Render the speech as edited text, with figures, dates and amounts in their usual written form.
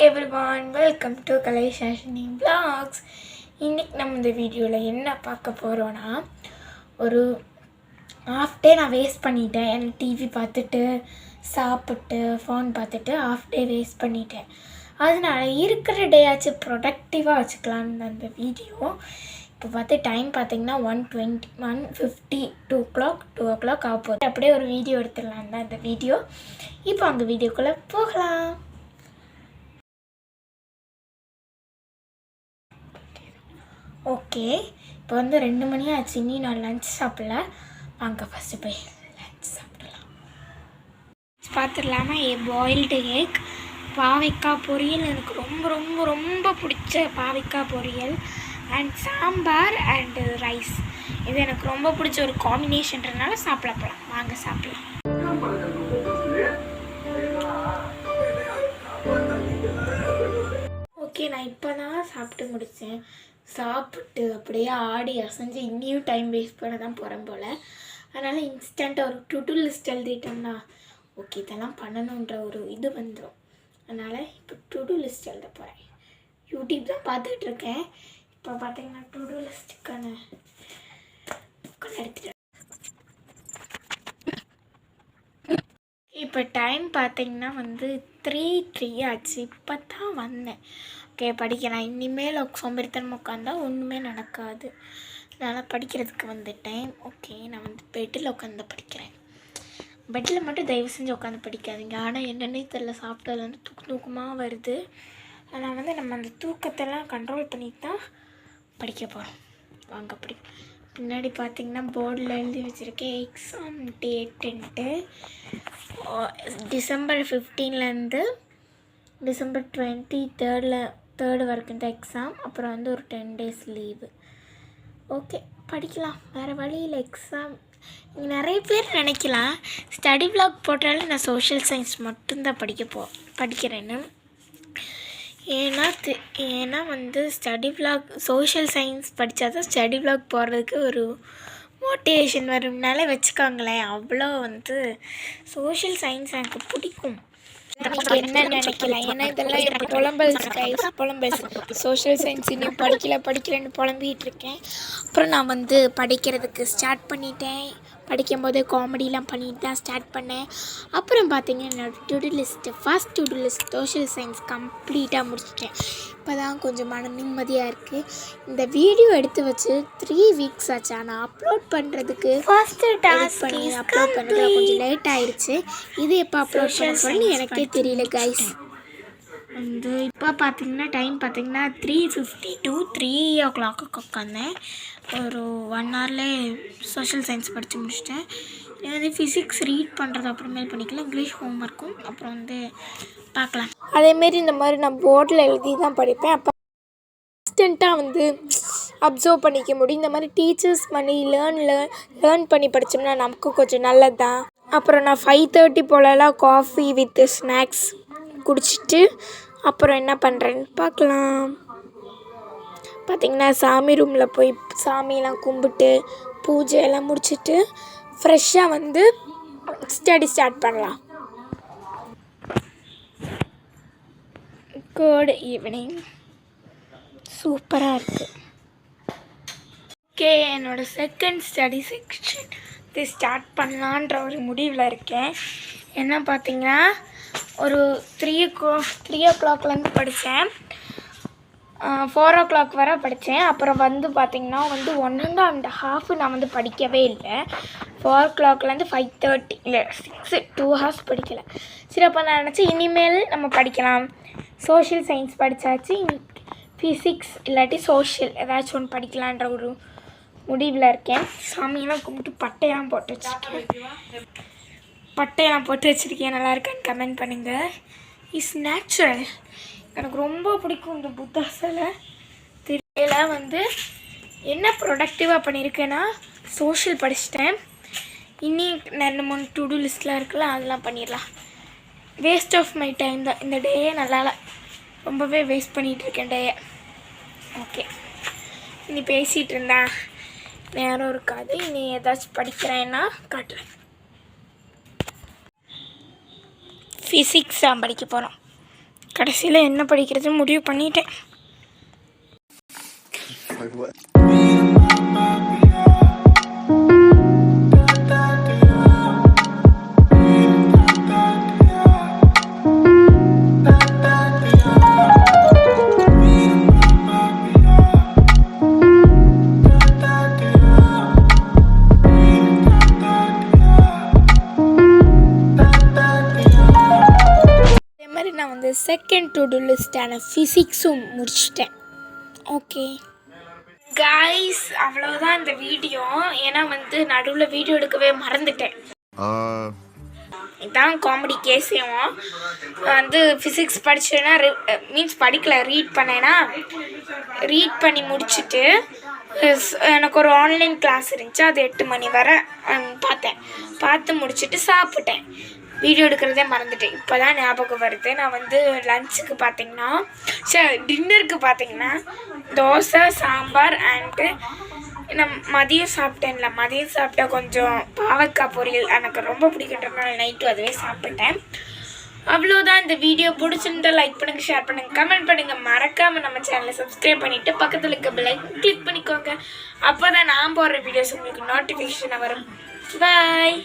everyone, welcome to Kaleshashini Vlogs. இன்னைக்கு நம்ம இந்த வீடியோவில் என்ன பார்க்க போகிறோன்னா, ஒரு ஹாஃப் டே நான் வேஸ்ட் பண்ணிட்டேன். எனக்கு டிவி பார்த்துட்டு சாப்பிட்டு ஃபோன் பார்த்துட்டு ஹாஃப் டே வேஸ்ட் பண்ணிட்டேன். அதனால் இருக்கிற டேயாச்சும் ப்ரொடக்டிவாக வச்சுக்கலான்னு அந்த வீடியோ. இப்போ பார்த்து டைம் பார்த்திங்கன்னா 1:50 2 o'clock ஆக போகுது. அப்படியே ஒரு வீடியோ எடுத்துடலாம் தான் அந்த வீடியோ. இப்போ அந்த வீடியோக்குள்ளே போகலாம். ஓகே, இப்போ 2 மணி ஆச்சு. இன்னும் நான் லன்ச் சாப்பிடல. வாங்க ஃபஸ்ட்டு போய் லன்ச் சாப்பிடலாம். பார்த்துடலாமா? பாயில்டு எக், பாவைக்காய் பொரியல், எனக்கு ரொம்ப ரொம்ப ரொம்ப பிடிச்ச பாவைக்காய் பொரியல், அண்ட் சாம்பார் அண்டு ரைஸ். இது எனக்கு ரொம்ப பிடிச்ச ஒரு காம்பினேஷன்றனால சாப்பிட போகலாம். வாங்க சாப்பிடலாம். ஓகே, நான் இப்போ தான் சாப்பிட்டு முடித்தேன். சாப்பிட்டு அப்படியே ஆடி அசைஞ்சு இன்னியும் டைம் வேஸ்ட் பண்ண தான் போகிறேன் போல். அதனால் இன்ஸ்டண்ட்டாக ஒரு டு டூ லிஸ்ட் எழுதிட்டோம்னா ஓகே இதெல்லாம் பண்ணணுன்ற ஒரு இது வந்துடும். அதனால் இப்போ டு டூ லிஸ்ட் எழுத போகிறேன். யூடியூப் தான் பார்த்துட்ருக்கேன். இப்போ பார்த்தீங்கன்னா டு டூ லிஸ்ட்டுக்கான எடுத்துட்டேன். இப்போ டைம் பார்த்திங்கன்னா 3 ஆச்சு. இப்போ தான் வந்தேன். ஓகே, படிக்கலாம். இனிமேல் சோம்பேறித்தனம் உட்காந்தா ஒன்றுமே நடக்காது. அதனால் படிக்கிறதுக்கு வந்துட்டேன். ஓகே, நான் பெட்டில் உட்காந்து படிக்கிறேன். பெட்டில் மட்டும் தயவு செஞ்சு உட்காந்து படிக்காதீங்க. ஆனால் என்னென்னே தெரியல, சாப்பிட்டதுலேருந்து தூக்கமாக வருது. ஆனால் நம்ம அந்த தூக்கத்தெல்லாம் கண்ட்ரோல் பண்ணிட்டு தான் படிக்க போகிறோம். வாங்க படி. பின்னாடி பார்த்திங்கன்னா போர்டில் எழுதி வச்சுருக்கேன் எக்ஸாம் டேட்டுன்ட்டு. December 15லேருந்து December 23rd வரைக்கும் தான் எக்ஸாம். அப்புறம் ஒரு 10 days லீவு. ஓகே, படிக்கலாம். வேறு வழியில் எக்ஸாம். நீங்கள் நிறைய பேர் நினைக்கலாம் ஸ்டடி விளாக் போட்டாலும் நான் சோஷியல் சயின்ஸ் மட்டும்தான் படிக்கிறேன்னு. ஏன்னா ஸ்டடி விளாக் சோஷியல் சயின்ஸ் படித்தா தான் ஸ்டடி விளாக் போடுறதுக்கு ஒரு மோட்டிவேஷன் வரும்னாலே வச்சுக்கோங்களேன். அவ்வளோ சோஷியல் சயின்ஸ் எனக்கு பிடிக்கும். என்ன நினைக்கலாம், ஏன்னா இதெல்லாம் எனக்கு புலம்பல்ஸ் சோஷியல் சயின்ஸ் இன்னும் படிக்கலன்னு புலம்பிகிட்டு இருக்கேன். அப்புறம் நான் படிக்கிறதுக்கு ஸ்டார்ட் பண்ணிட்டேன். படிக்கும்போதே காமெடிலாம் பண்ணிட்டு தான் ஸ்டார்ட் பண்ணேன். அப்புறம் பார்த்தீங்கன்னா என்னோடய to-two list, first to-two list social science கம்ப்ளீட்டாக முடிச்சிட்டேன். இப்போ தான் கொஞ்சம் மன நிம்மதியாக இருக்குது. இந்த வீடியோ எடுத்து வச்சு 3 weeks ஆச்சு. ஆனால் அப்லோட் பண்ணுறதுக்கு அப்லோட் பண்ணுறதுல கொஞ்சம் லேட் ஆகிடுச்சு. இது எப்போ அப்லோட் பண்ணி எனக்கே தெரியல கைஸ். இப்போ பார்த்தீங்கன்னா டைம் 3:50 3 o'clock உட்காந்தேன். ஒரு 1 hourலே சோஷியல் சயின்ஸ் படித்து முடிச்சிட்டேன். ஃபிசிக்ஸ் ரீட் பண்ணுறது அப்புறமேல் பண்ணிக்கலாம். இங்கிலீஷ் ஹோம் ஒர்க்கும் அப்புறம் பார்க்கலாம். அதேமாரி இந்த மாதிரி நான் போர்டில் எழுதி தான் படிப்பேன். அப்போ இன்ஸ்டண்ட்டாக அப்சர்வ் பண்ணிக்க முடியும். இந்த மாதிரி டீச்சர்ஸ் பண்ணி லேர்ன் பண்ணி படித்தோம்னா நமக்கும் கொஞ்சம் நல்லது தான். அப்புறம் நான் 5:30 போலலாம் காஃபி வித் ஸ்நாக்ஸ் குடிச்சிட்டு அப்புறம் என்ன பண்ணுறேன்னு பார்க்கலாம். பார்த்திங்கன்னா சாமி ரூமில் போய் சாமியெல்லாம் கும்பிட்டு பூஜையெல்லாம் முடிச்சுட்டு ஃப்ரெஷ்ஷாக ஸ்டடி ஸ்டார்ட் பண்ணலாம். Good evening. சூப்பராக இருக்குது. ஓகே, என்னோடய செகண்ட் ஸ்டடி செக்ஷன் ஸ்டார்ட் பண்ணலான்ற ஒரு முடிவில் இருக்கேன். என்ன பார்த்திங்கன்னா ஒரு 3 o'clockலேருந்து படித்தேன். 4 o'clock வரை படித்தேன். அப்புறம் பார்த்திங்கன்னா 1.5 நான் படிக்கவே இல்லை. 4 o'clockலேருந்து 5:30 இல்லை 6 2 hours படிக்கலை. சரி, அப்போ நான் நினச்சேன் இனிமேல் நம்ம படிக்கலாம். சோஷியல் சயின்ஸ் படித்தாச்சு, ஃபிசிக்ஸ் இல்லாட்டி சோஷியல் ஏதாச்சும் ஒன்று படிக்கலான்ற ஒரு முடிவில் இருக்கேன். சாமியெல்லாம் கும்பிட்டு பட்டையெல்லாம் போட்டு வச்சுருக்கேன். நல்லா இருக்கான்னு கமெண்ட் பண்ணுங்கள். Is natural. எனக்கு ரொம்ப பிடிக்கும் இந்த புத்தா சிலை. தெரியல என்ன ப்ரொடக்டிவாக பண்ணியிருக்கேன்னா சோஷியல் படிச்சிட்டேன். இனி 2-3 டு-டூ லிஸ்ட்லாம் இருக்குல்ல, அதெல்லாம் பண்ணிடலாம். வேஸ்ட் ஆஃப் மை டைம் தான் இந்த டேயே. நல்லா ரொம்பவே வேஸ்ட் பண்ணிகிட்ருக்கேன் டேயை. ஓகே, இனி பேசிகிட்டு இருந்தேன் நேரம் இருக்காது. இனி ஏதாச்சும் படிக்கிறேன்னா காட்டுறேன். ஃபிசிக்ஸ் தான் படிக்க போகிறோம். கடைசியில் என்ன படிக்கிறதுன்னு முடிவு பண்ணிட்டேன். நான் வந்து செகண்ட் டு டூ லிஸ்டான ஃபிசிக்ஸும் முடிச்சிட்டேன். ஓகே கைஸ், அவ்வளோதான் இந்த வீடியோ. ஏன்னா வந்து நடுவில் வீடியோ எடுக்கவே மறந்துட்டேன். இதான் காமெடி கேஸேவும் வந்து ஃபிசிக்ஸ் படிச்சேன்னா மீன்ஸ் படிக்கல, ரீட் பண்ணேன்னா ரீட் பண்ணி முடிச்சுட்டு எனக்கு ஒரு ஆன்லைன் கிளாஸ் இருந்துச்சு. அது 8 மணி வரை பார்த்து முடிச்சுட்டு சாப்பிட்டேன். வீடியோ எடுக்கிறதே மறந்துட்டேன். இப்போ தான் ஞாபகம் வருது. நான் வந்து லஞ்சுக்கு பார்த்தீங்கன்னா டின்னருக்கு பார்த்தீங்கன்னா தோசை சாம்பார் அண்டு நான் மதியம் சாப்பிட்டேன்ல, மதியம் சாப்பிட்டா கொஞ்சம் பாவக்காய் பொரியல் எனக்கு ரொம்ப பிடிக்கின்றனால நைட்டு அதுவே சாப்பிட்டேன். அவ்வளோதான். இந்த வீடியோ பிடிச்சிருந்தா லைக் பண்ணுங்கள், ஷேர் பண்ணுங்கள், கமெண்ட் பண்ணுங்கள். மறக்காமல் நம்ம சேனலை சப்ஸ்கிரைப் பண்ணிவிட்டு பக்கத்தில் இருக்க பெல் ஐகான் கிளிக் பண்ணிக்கோங்க. அப்போ தான் நான் போடுற வீடியோஸ் உங்களுக்கு நோட்டிஃபிகேஷனாக வரும். பாய்.